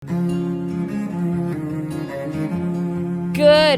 Good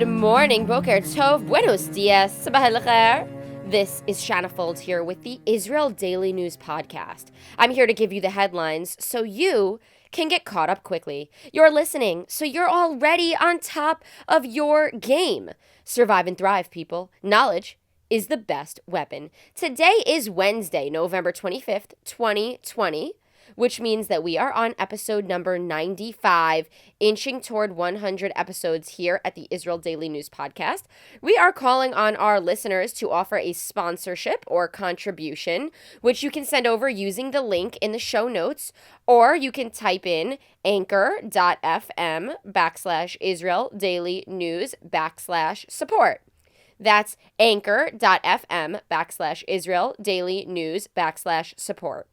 morning, Boker Tov, buenos dias, sabah al-khair. This is Shanna Fold here with the Israel Daily News Podcast. I'm here to give you the headlines so you can get caught up quickly. You're listening, so you're already on top of your game. Survive and thrive, people. Knowledge is the best weapon. Today is Wednesday, November 25th, 2020. Which means that we are on episode number 95, inching toward 100 episodes here at the Israel Daily News Podcast. We are calling on our listeners to offer a sponsorship or contribution, which you can send over using the link in the show notes, or you can type in anchor.fm/Israel Daily News /support. That's anchor.fm/Israel Daily News /support.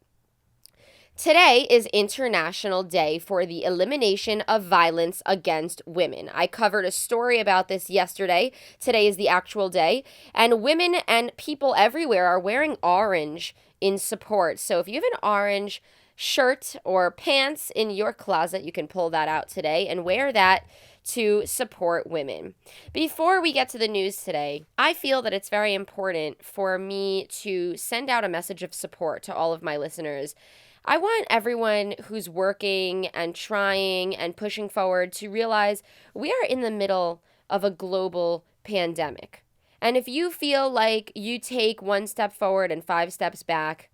Today is International Day for the Elimination of Violence Against Women. I covered a story about this yesterday. Today is the actual day. And women and people everywhere are wearing orange in support. So if you have an orange shirt or pants in your closet, you can pull that out today and wear that to support women. Before we get to the news today, I feel that it's very important for me to send out a message of support to all of my listeners. I want everyone who's working and trying and pushing forward to realize we are in the middle of a global pandemic. And if you feel like you take one step forward and 5 steps back,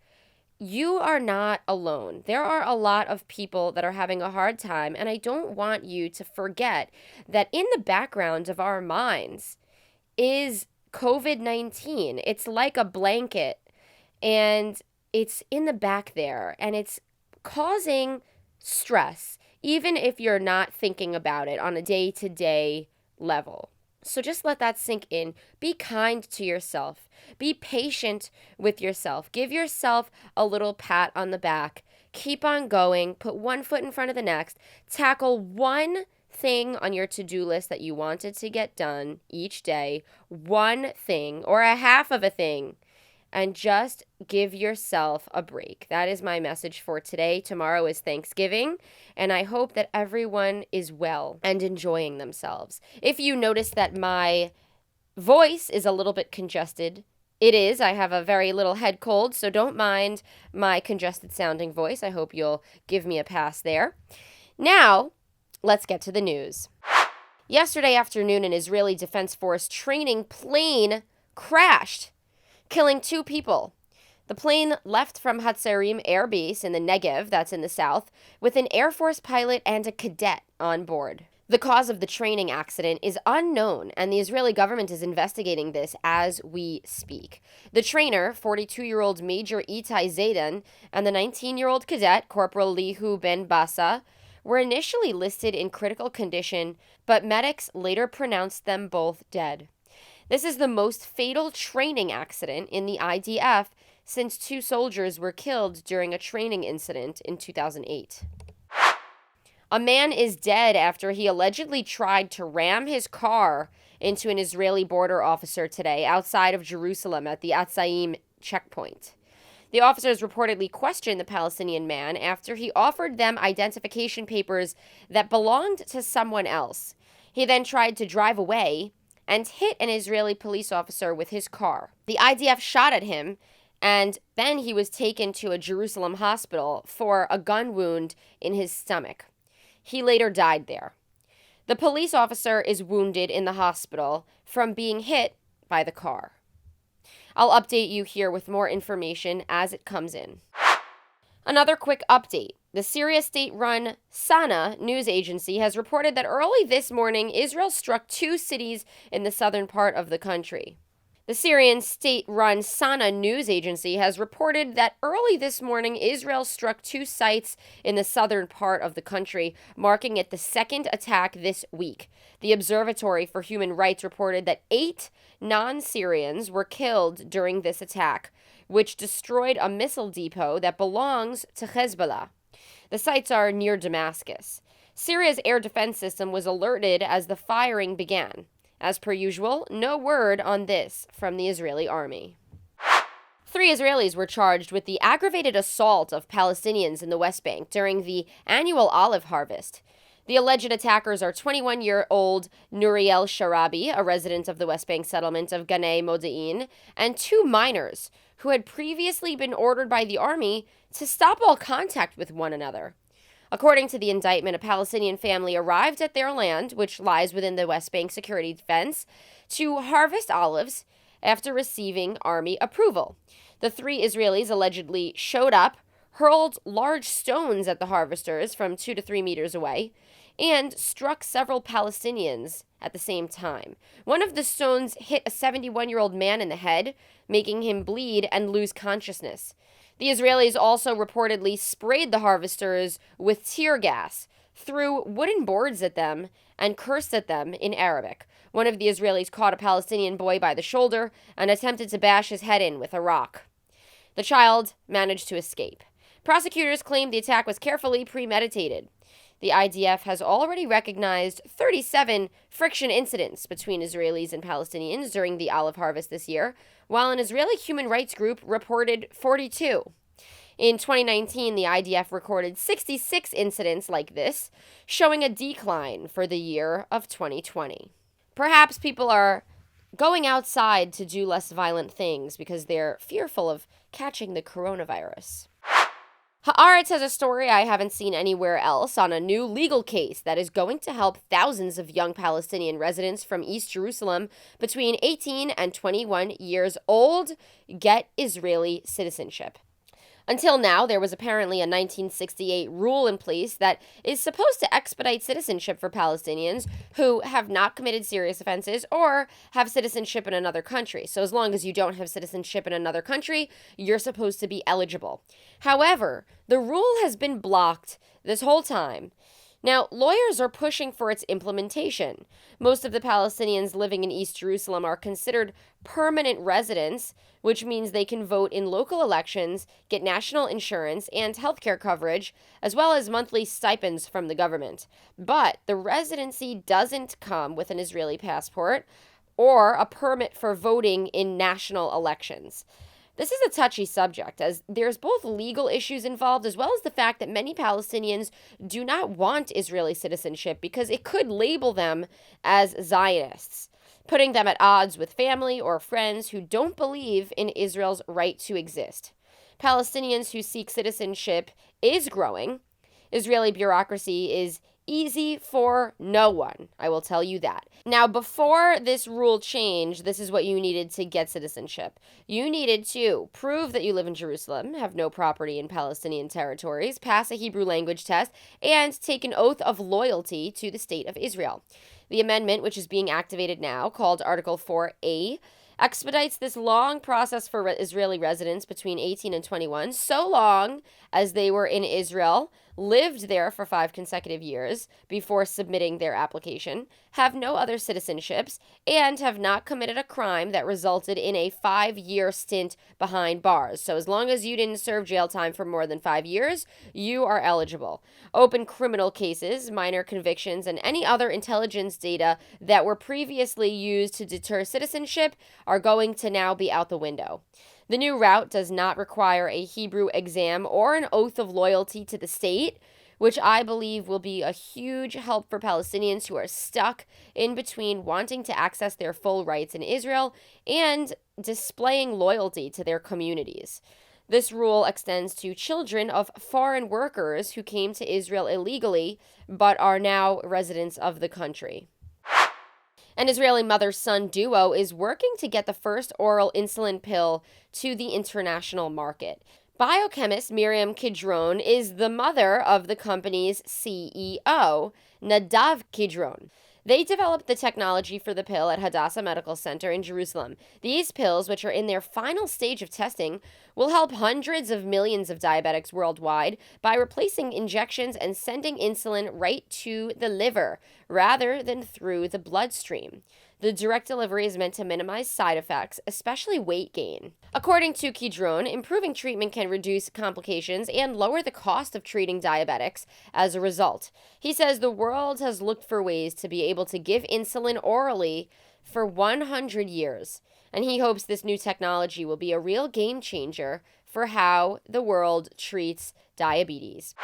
you are not alone. There are a lot of people that are having a hard time, and I don't want you to forget that in the background of our minds is COVID-19. It's like a blanket, and it's in the back there, and it's causing stress, even if you're not thinking about it on a day-to-day level. So just let that sink in. Be kind to yourself. Be patient with yourself. Give yourself a little pat on the back. Keep on going. Put one foot in front of the next. Tackle one thing on your to-do list that you wanted to get done each day. One thing or a half of a thing. And just give yourself a break. That is my message for today. Tomorrow is Thanksgiving, and I hope that everyone is well and enjoying themselves. If you notice that my voice is a little bit congested, it is. I have a very little head cold, so don't mind my congested sounding voice. I hope you'll give me a pass there. Now, let's get to the news. Yesterday afternoon, an Israeli Defense Force training plane crashed, killing 2 people. The plane left from Hatzerim Air Base in the Negev, that's in the south, with an Air Force pilot and a cadet on board. The cause of the training accident is unknown, and the Israeli government is investigating this as we speak. The trainer, 42-year-old Major Itai Zaydan, and the 19-year-old cadet, Corporal Lihu Ben Bassa, were initially listed in critical condition, but medics later pronounced them both dead. This is the most fatal training accident in the IDF since 2 soldiers were killed during a training incident in 2008. A man is dead after he allegedly tried to ram his car into an Israeli border officer today outside of Jerusalem at the Atzaim checkpoint. The officers reportedly questioned the Palestinian man after he offered them identification papers that belonged to someone else. He then tried to drive away and hit an Israeli police officer with his car. The IDF shot at him, and then he was taken to a Jerusalem hospital for a gun wound in his stomach. He later died there. The police officer is wounded in the hospital from being hit by the car. I'll update you here with more information as it comes in. Another quick update. The Syria state-run Sana news agency has reported that early this morning, Israel struck 2 cities in the southern part of the country. The Syrian state-run Sana news agency has reported that early this morning, Israel struck 2 sites in the southern part of the country, marking it the second attack this week. The Observatory for Human Rights reported that 8 non-Syrians were killed during this attack, which destroyed a missile depot that belongs to Hezbollah. The sites are near Damascus. Syria's air defense system was alerted as the firing began. As per usual, no word on this from the Israeli army. 3 Israelis were charged with the aggravated assault of Palestinians in the West Bank during the annual olive harvest. The alleged attackers are 21-year-old Nouriel Sharabi, a resident of the West Bank settlement of Ganei Modi'in, and two minors who had previously been ordered by the army to stop all contact with one another. According to the indictment, a Palestinian family arrived at their land, which lies within the West Bank security fence, to harvest olives after receiving army approval. The three Israelis allegedly showed up, hurled large stones at the harvesters from 2 to 3 meters away, and struck several Palestinians at the same time. One of the stones hit a 71-year-old man in the head, making him bleed and lose consciousness. The Israelis also reportedly sprayed the harvesters with tear gas, threw wooden boards at them, and cursed at them in Arabic. One of the Israelis caught a Palestinian boy by the shoulder and attempted to bash his head in with a rock. The child managed to escape. Prosecutors claimed the attack was carefully premeditated. The IDF has already recognized 37 friction incidents between Israelis and Palestinians during the olive harvest this year, while an Israeli human rights group reported 42. In 2019, the IDF recorded 66 incidents like this, showing a decline for the year of 2020. Perhaps people are going outside to do less violent things because they're fearful of catching the coronavirus. Haaretz has a story I haven't seen anywhere else on a new legal case that is going to help thousands of young Palestinian residents from East Jerusalem between 18 and 21 years old get Israeli citizenship. Until now, there was apparently a 1968 rule in place that is supposed to expedite citizenship for Palestinians who have not committed serious offenses or have citizenship in another country. So as long as you don't have citizenship in another country, you're supposed to be eligible. However, the rule has been blocked this whole time. Now, lawyers are pushing for its implementation. Most of the Palestinians living in East Jerusalem are considered permanent residents, which means they can vote in local elections, get national insurance and healthcare coverage, as well as monthly stipends from the government. But the residency doesn't come with an Israeli passport or a permit for voting in national elections. This is a touchy subject, as there's both legal issues involved as well as the fact that many Palestinians do not want Israeli citizenship because it could label them as Zionists, putting them at odds with family or friends who don't believe in Israel's right to exist. Palestinians who seek citizenship is growing. Israeli bureaucracy is easy for no one, I will tell you that. Now, before this rule changed, this is what you needed to get citizenship. You needed to prove that you live in Jerusalem, have no property in Palestinian territories, pass a Hebrew language test, and take an oath of loyalty to the state of Israel. The amendment, which is being activated now, called Article 4A, expedites this long process for Israeli residents between 18 and 21, so long as they were in Israel, lived there for 5 consecutive years before submitting their application, have no other citizenships, and have not committed a crime that resulted in a 5-year stint behind bars. So as long as you didn't serve jail time for more than 5 years, you are eligible. Open criminal cases, minor convictions, and any other intelligence data that were previously used to deter citizenship are going to now be out the window. The new route does not require a Hebrew exam or an oath of loyalty to the state, which I believe will be a huge help for Palestinians who are stuck in between wanting to access their full rights in Israel and displaying loyalty to their communities. This rule extends to children of foreign workers who came to Israel illegally but are now residents of the country. An Israeli mother-son duo is working to get the first oral insulin pill to the international market. Biochemist Miriam Kidron is the mother of the company's CEO, Nadav Kidron. They developed the technology for the pill at Hadassah Medical Center in Jerusalem. These pills, which are in their final stage of testing, will help hundreds of millions of diabetics worldwide by replacing injections and sending insulin right to the liver rather than through the bloodstream. The direct delivery is meant to minimize side effects, especially weight gain. According to Kidron, improving treatment can reduce complications and lower the cost of treating diabetics as a result. He says the world has looked for ways to be able to give insulin orally for 100 years, and he hopes this new technology will be a real game changer for how the world treats diabetes.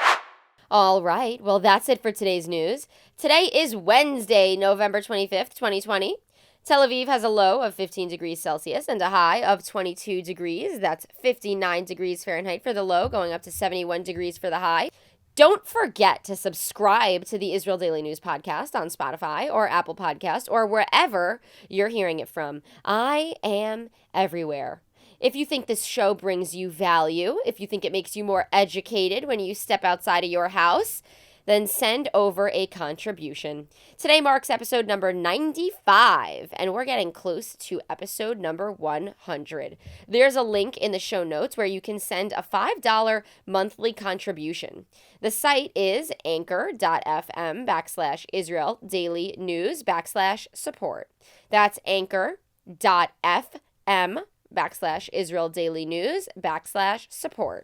All right, well, that's it for today's news. Today is Wednesday, November 25th, 2020. Tel Aviv has a low of 15 degrees Celsius and a high of 22 degrees. That's 59 degrees Fahrenheit for the low, going up to 71 degrees for the high. Don't forget to subscribe to the Israel Daily News podcast on Spotify or Apple Podcast or wherever you're hearing it from. I am everywhere. If you think this show brings you value, if you think it makes you more educated when you step outside of your house, then send over a contribution. Today marks episode number 95, and we're getting close to episode number 100. There's a link in the show notes where you can send a $5 monthly contribution. The site is anchor.fm/Israel Daily News /support. That's anchor.fm/Israel Daily News /support.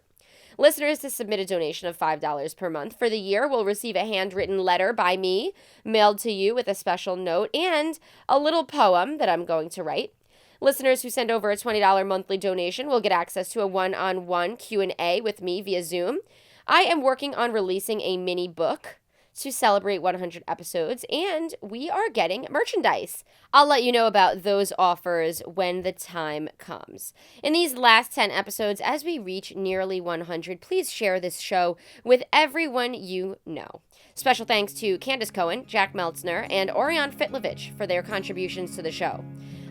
Listeners to submit a donation of $5 per month for the year will receive a handwritten letter by me, mailed to you with a special note and a little poem that I'm going to write. Listeners who send over a $20 monthly donation will get access to a one-on-one Q&A with me via Zoom. I am working on releasing a mini book to celebrate 100 episodes, and we are getting merchandise. I'll let you know about those offers when the time comes. In these last 10 episodes, as we reach nearly 100, please share this show with everyone you know. Special thanks to Candace Cohen, Jack Meltzner, and Orion Fitlovich for their contributions to the show.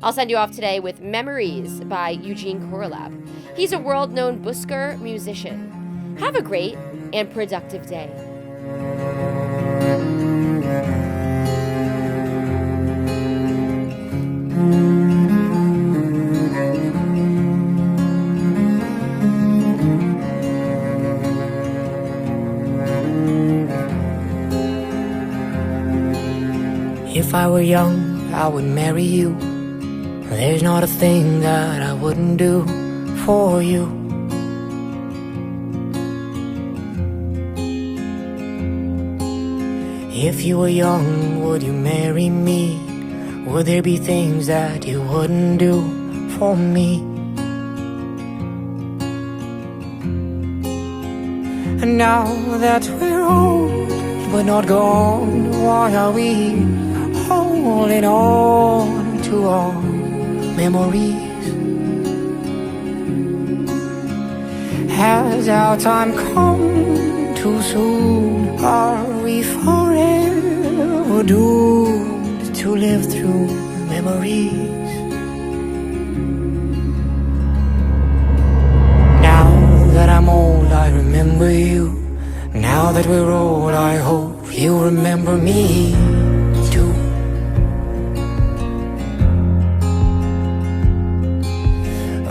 I'll send you off today with Memories by Eugene Korolab. He's a world-known busker musician. Have a great and productive day. If I were young, I would marry you. There's not a thing that I wouldn't do for you. If you were young, would you marry me? Would there be things that you wouldn't do for me? And now that we're old but not gone, why are we holding on to our memories? Has our time come too soon? Are we forever doomed to live through memories? Now that I'm old, I remember you. Now that we're old, I hope you remember me too.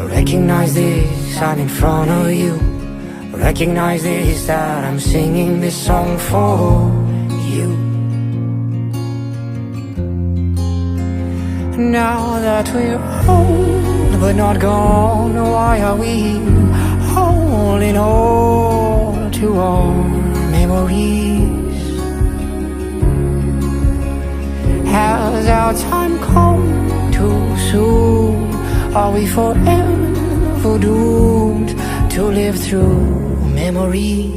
Recognize this, I'm in front of you. Recognize this, that I'm singing this song for you. Now that we're old but not gone, why are we holding on to our memories? Has our time come too soon? Are we forever doomed to live through memories?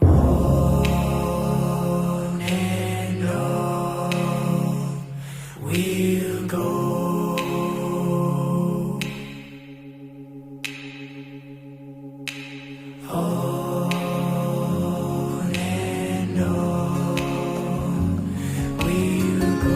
On and on we'll go. On and on we'll go.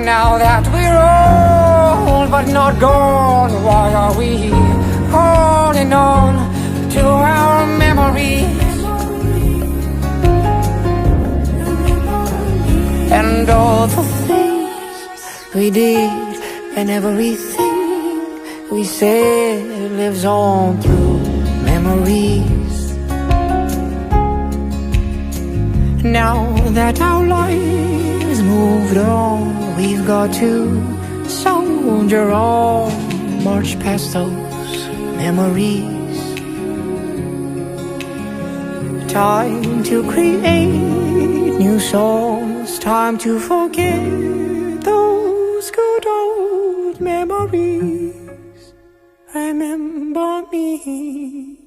Now that we're old but not gone, why are we holding on to our memories? And all the things we did and everything we said lives on through memories. Now that our lives moved on, we've got to soldier on, march past those memories. Time to create new songs, time to forget those good old memories. Remember me.